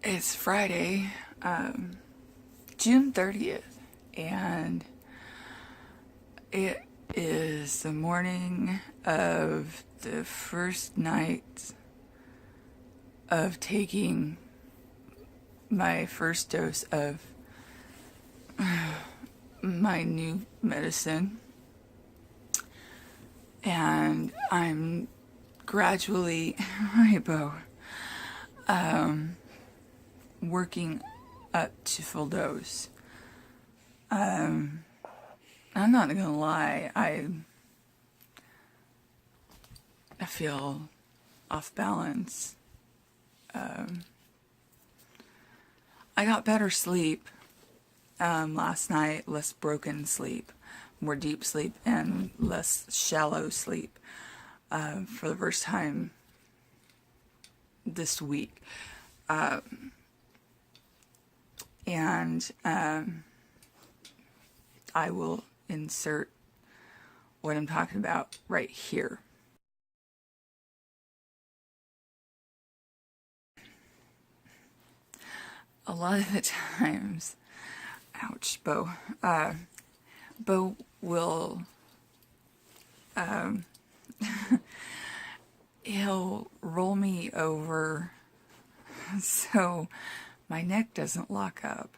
It's Friday, June 30th, and it is the morning of the first night of taking my first dose of my new medicine, and I'm gradually, hi Beau, working up to full dose. I'm not gonna lie, I feel off balance. I got better sleep last night, less broken sleep, more deep sleep, and less shallow sleep for the first time this week. And I will insert what I'm talking about right here. A lot of the times, ouch, Beau, Beau will, he'll roll me over so my neck doesn't lock up.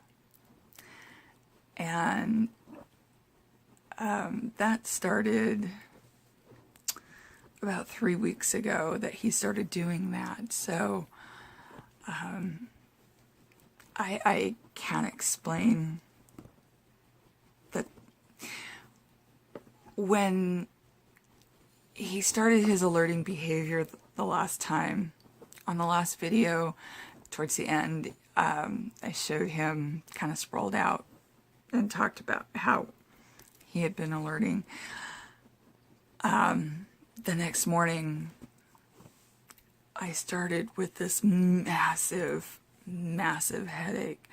And that started about 3 weeks ago that he started doing that. So I can't explain that. When he started his alerting behavior the last time, on the last video, towards the end, I showed him kind of sprawled out and talked about how he had been alerting. The next morning, I started with this massive headache,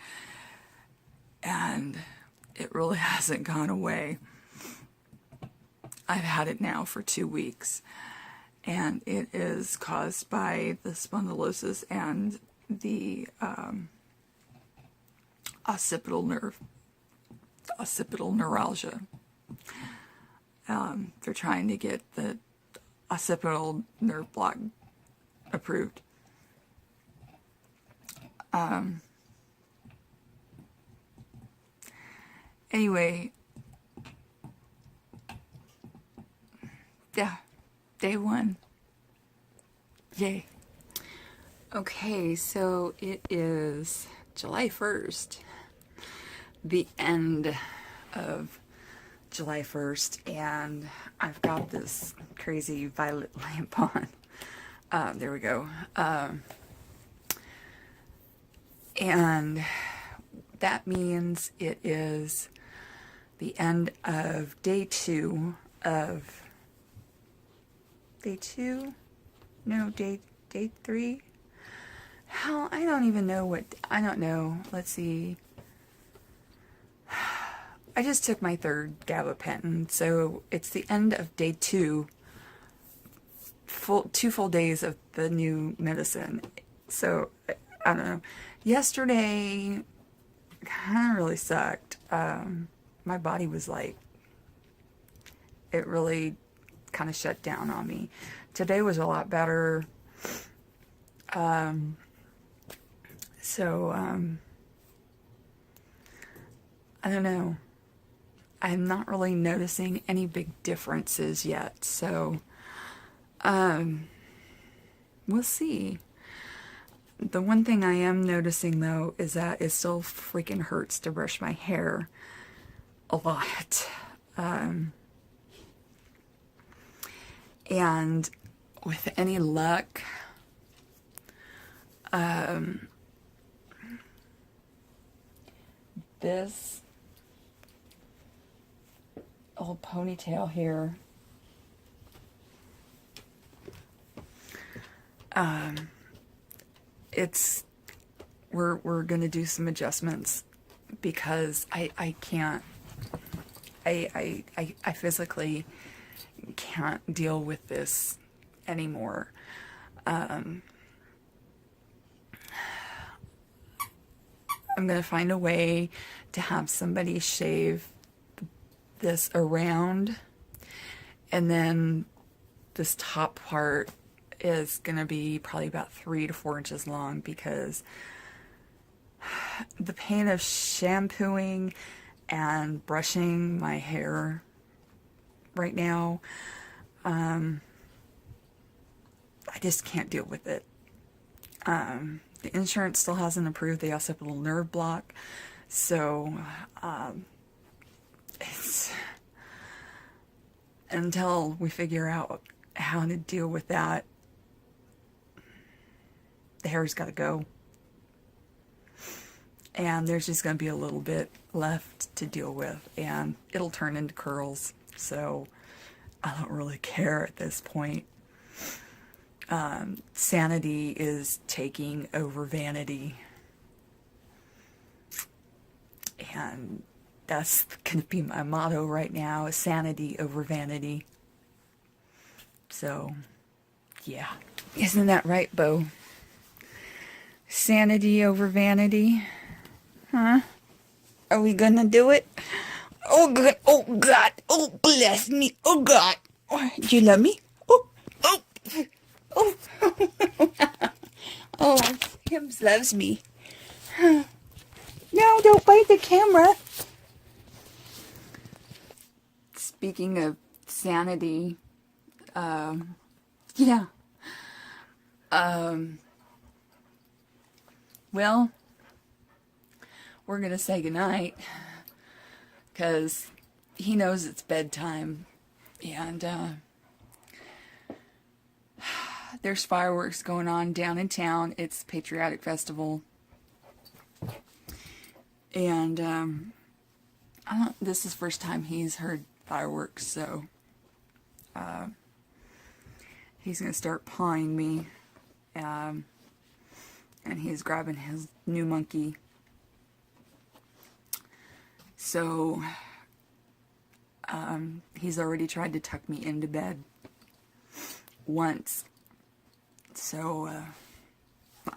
and it really hasn't gone away. I've had it now for 2 weeks, and it is caused by the spondylosis and the occipital neuralgia. They're trying to get the occipital nerve block approved. Anyway, yeah, day one. Yay. Okay, so it is July 1st, the end of July 1st, and I've got this crazy violet lamp on. There we go. And that means it is the end of day 2 of day 3. Hell, I don't even know what, I don't know. Let's see. I just took my 3rd gabapentin, so it's the end of day 2, 2 full days of the new medicine. So, I don't know. Yesterday kind of really sucked. My body was like, it really kind of shut down on me. Today was a lot better. I don't know. I'm not really noticing any big differences yet, so we'll see. The one thing I am noticing, though, is that it still freaking hurts to brush my hair a lot. And with any luck, this old ponytail here, we're gonna do some adjustments because I can't, I physically can't deal with this anymore. I'm going to find a way to have somebody shave this around, and then this top part is going to be probably about 3 to 4 inches long, because the pain of shampooing and brushing my hair right now, I just can't deal with it. The insurance still hasn't approved. They also have a little nerve block. So, it's until we figure out how to deal with that, the hair's got to go. And there's just going to be a little bit left to deal with, and it'll turn into curls. So, I don't really care at this point. Sanity is taking over vanity, and that's going to be my motto right now, is sanity over vanity. So, yeah. Isn't that right, Beau? Sanity over vanity? Huh? Are we gonna do it? Oh, good. Oh, God. Oh, bless me. Oh, God. Do you love me? Oh, oh. Oh, oh, Hims loves me. No, don't bite the camera. Speaking of sanity, yeah. Well, we're gonna say goodnight, because he knows it's bedtime, and, there's fireworks going on down in town. It's Patriotic Festival. And, this is the first time he's heard fireworks, so, he's going to start pawing me, and he's grabbing his new monkey. So, he's already tried to tuck me into bed once. So,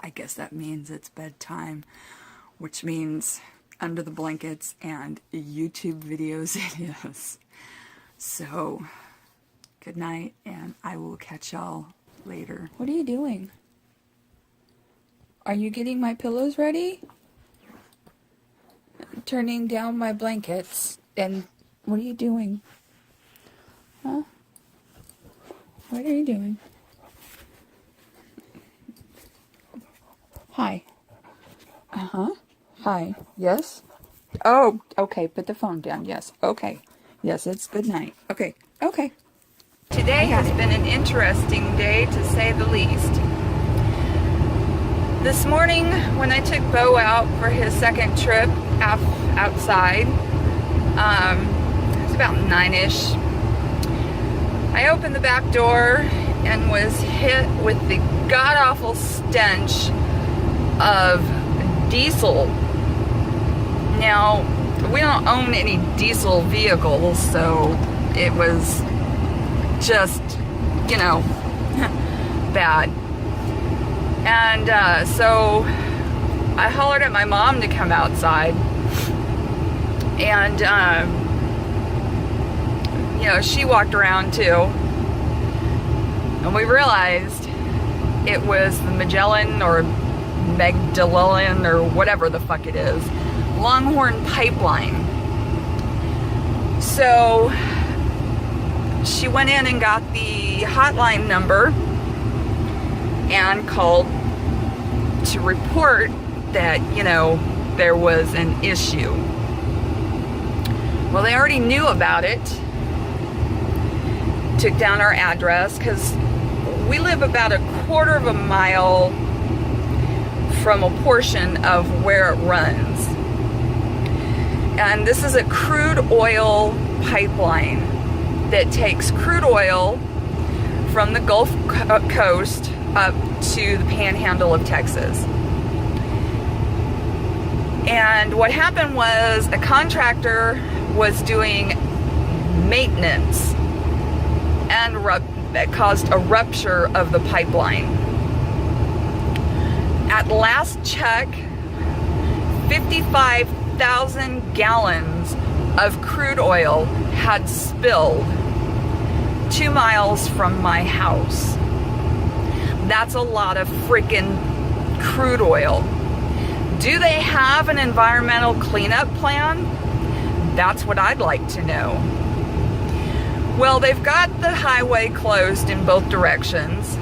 I guess that means it's bedtime, which means under the blankets and YouTube videos it is. So, good night, and I will catch y'all later. What are you doing? Are you getting my pillows ready? Turning down my blankets, and what are you doing? Huh? What are you doing? Hi. Uh-huh. Hi. Yes? Oh, okay. Put the phone down. Yes. Okay. Yes, it's good night. Okay. Okay. Today has been an interesting day, to say the least. This morning, when I took Beau out for his second trip outside, it was about 9-ish, I opened the back door and was hit with the god-awful stench of diesel. Now, we don't own any diesel vehicles, so it was just, you know, bad. And so I hollered at my mom to come outside, and you know, she walked around too, and we realized it was the Magellan or Magdalene or whatever the fuck it is, Longhorn Pipeline. So she went in and got the hotline number and called to report that, you know, there was an issue. Well, they already knew about it. Took down our address, because we live about a quarter of a mile from a portion of where it runs. And this is a crude oil pipeline that takes crude oil from the Gulf Coast up to the panhandle of Texas. And what happened was a contractor was doing maintenance, and that caused a rupture of the pipeline. At last check, 55,000 gallons of crude oil had spilled 2 miles from my house. That's a lot of freaking crude oil. Do they have an environmental cleanup plan? That's what I'd like to know. Well, they've got the highway closed in both directions,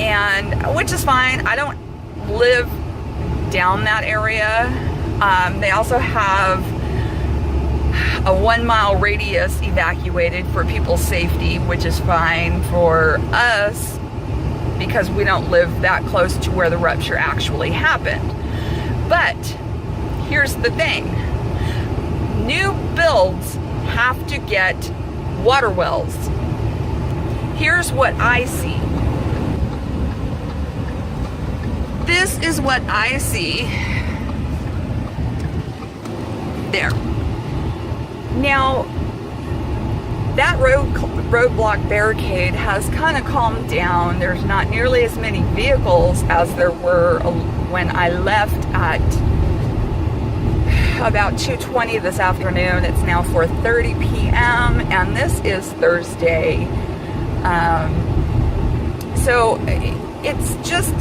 and which is fine. I don't live down that area. They also have a 1 mile radius evacuated for people's safety, which is fine for us because we don't live that close to where the rupture actually happened. But here's the thing. New builds have to get water wells. Here's what I see. This is what I see. There. Now, that roadblock barricade has kind of calmed down. There's not nearly as many vehicles as there were when I left at about 2:20 this afternoon. It's now 4:30 p.m. and this is Thursday. So it's just,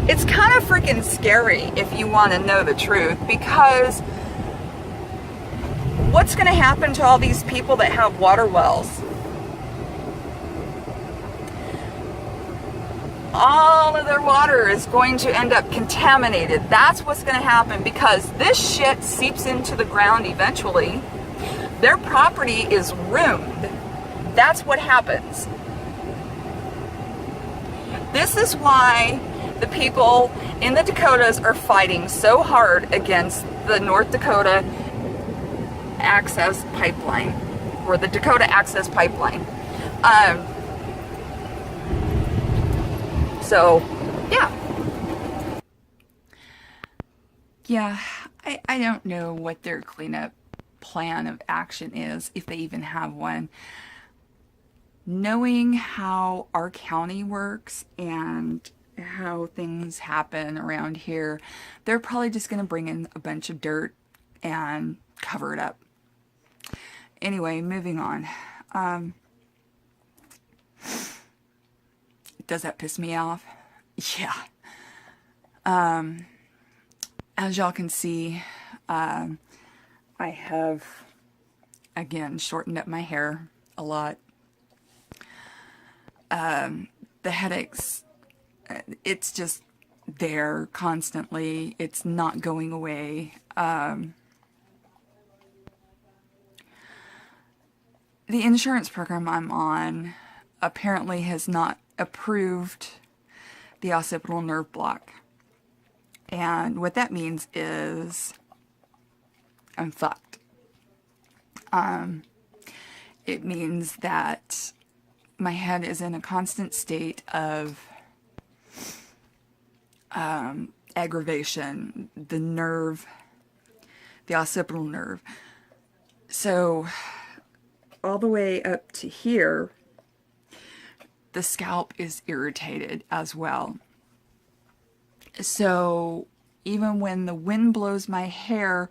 it's kind of freaking scary if you want to know the truth, because what's going to happen to all these people that have water wells? All of their water is going to end up contaminated. That's what's going to happen, because this shit seeps into the ground eventually. Their property is ruined. That's what happens. This is why the people in the Dakotas are fighting so hard against the North Dakota Access Pipeline, or the Dakota Access Pipeline. So, yeah. Yeah, I don't know what their cleanup plan of action is, if they even have one. Knowing how our county works and how things happen around here, they're probably just going to bring in a bunch of dirt and cover it up. Anyway, moving on. Does that piss me off? Yeah. As y'all can see, I have, again, shortened up my hair a lot. The headaches, it's just there constantly. It's not going away. The insurance program I'm on apparently has not approved the occipital nerve block. And what that means is I'm fucked. It means that my head is in a constant state of aggravation, the nerve, the occipital nerve. So all the way up to here, the scalp is irritated as well. So even when the wind blows my hair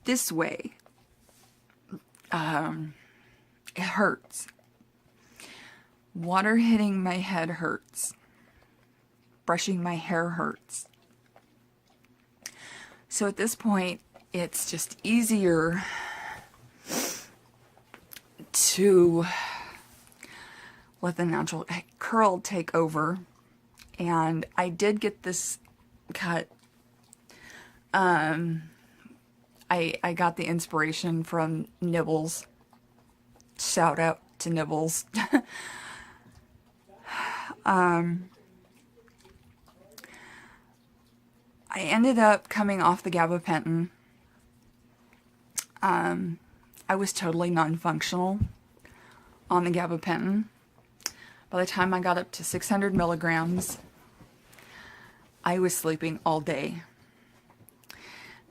this way, it hurts. Water hitting my head hurts. Brushing my hair hurts. So at this point, it's just easier to let the natural curl take over. And I did get this cut. I got the inspiration from Nibbles. Shout out to Nibbles. I ended up coming off the gabapentin. I was totally non-functional on the gabapentin. By the time I got up to 600 milligrams, I was sleeping all day.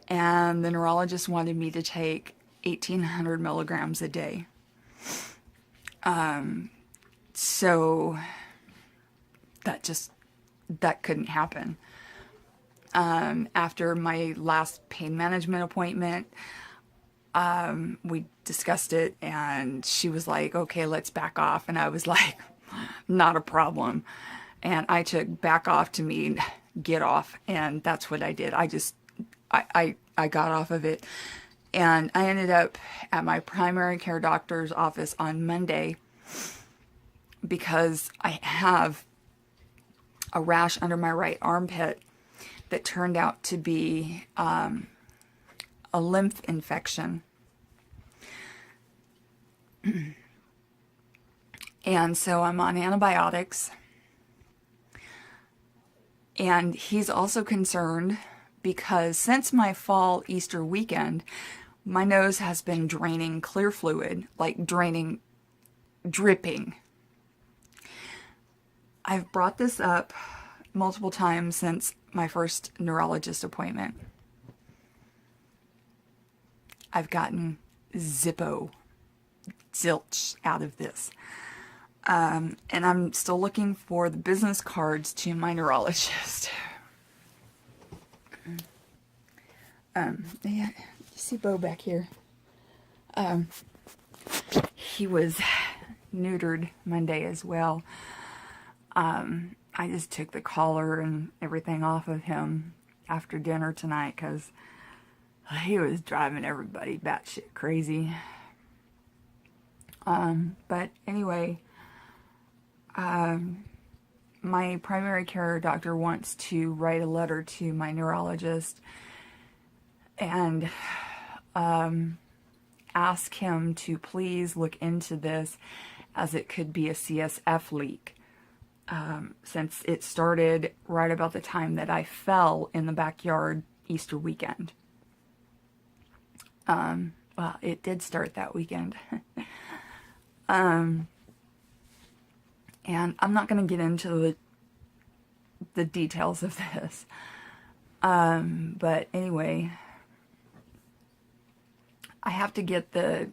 And the neurologist wanted me to take 1,800 milligrams a day. So that just that couldn't happen. After my last pain management appointment, we discussed it, and she was like, okay, let's back off. And I was like, not a problem. And I took back off to mean get off. And that's what I did. I got off of it. And I ended up at my primary care doctor's office on Monday because I have a rash under my right armpit that turned out to be a lymph infection. And so I'm on antibiotics. And he's also concerned because since my fall Easter weekend, my nose has been draining clear fluid, like draining, dripping. I've brought this up multiple times since my first neurologist appointment. I've gotten zilch out of this. And I'm still looking for the business cards to my neurologist. Yeah, you see Beau back here. He was neutered Monday as well. I just took the collar and everything off of him after dinner tonight because he was driving everybody batshit crazy. But anyway, my primary care doctor wants to write a letter to my neurologist and ask him to please look into this, as it could be a CSF leak. Since it started right about the time that I fell in the backyard Easter weekend. Well, it did start that weekend. And I'm not going to get into the details of this. But anyway, I have to get the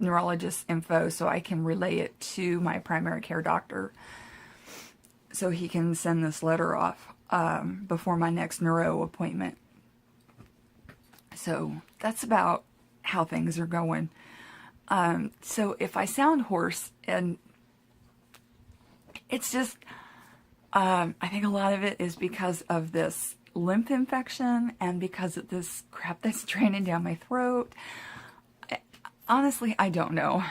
neurologist's info so I can relay it to my primary care doctor so he can send this letter off before my next neuro appointment. So that's about how things are going. So if I sound hoarse, and it's just, I think a lot of it is because of this lymph infection and because of this crap that's draining down my throat. Honestly, I don't know.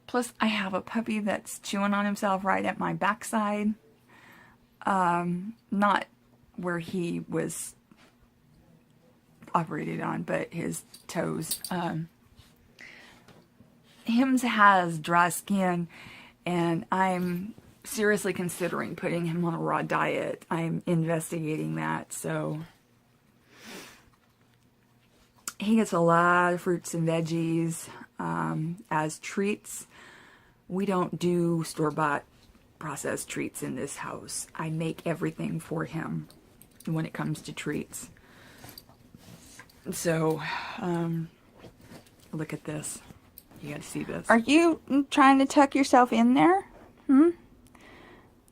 Plus, I have a puppy that's chewing on himself right at my backside. Not where he was operated on, but his toes. Hims has dry skin, and I'm seriously considering putting him on a raw diet. I'm investigating that, so he gets a lot of fruits and veggies as treats. We don't do store-bought processed treats in this house. I make everything for him when it comes to treats. So, look at this. You gotta see this. Are you trying to tuck yourself in there?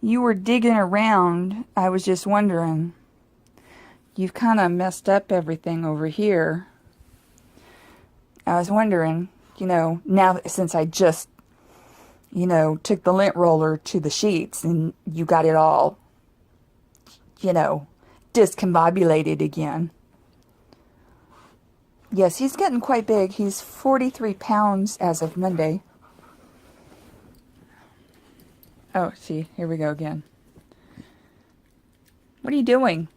You were digging around. I was just wondering. You've kind of messed up everything over here. I was wondering, now since I just, took the lint roller to the sheets and you got it all, discombobulated again. Yes, he's getting quite big. He's 43 pounds as of Monday. Oh, see, here we go again. What are you doing?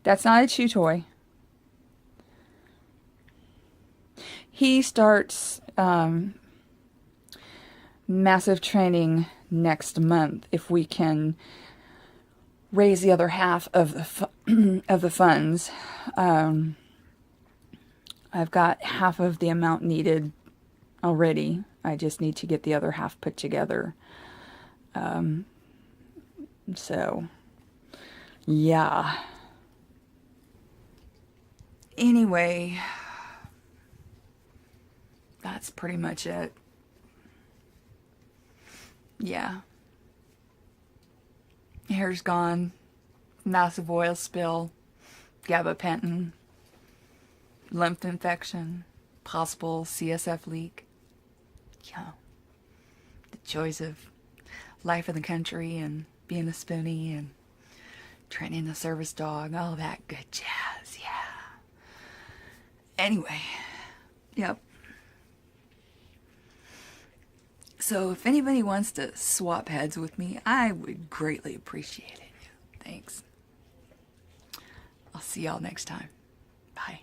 That's not a chew toy. He starts massive training next month if we can raise the other half of the funds. I've got half of the amount needed already. I just need to get the other half put together. So, yeah. Anyway, that's pretty much it. Yeah. Hair's gone. Massive oil spill. Gabapentin. Lymph infection. Possible CSF leak. Yeah. The joys of life in the country and being a spoonie and training a service dog. All that good jazz. Yeah. Anyway. Yep. So if anybody wants to swap heads with me, I would greatly appreciate it. Thanks. I'll see y'all next time. Bye.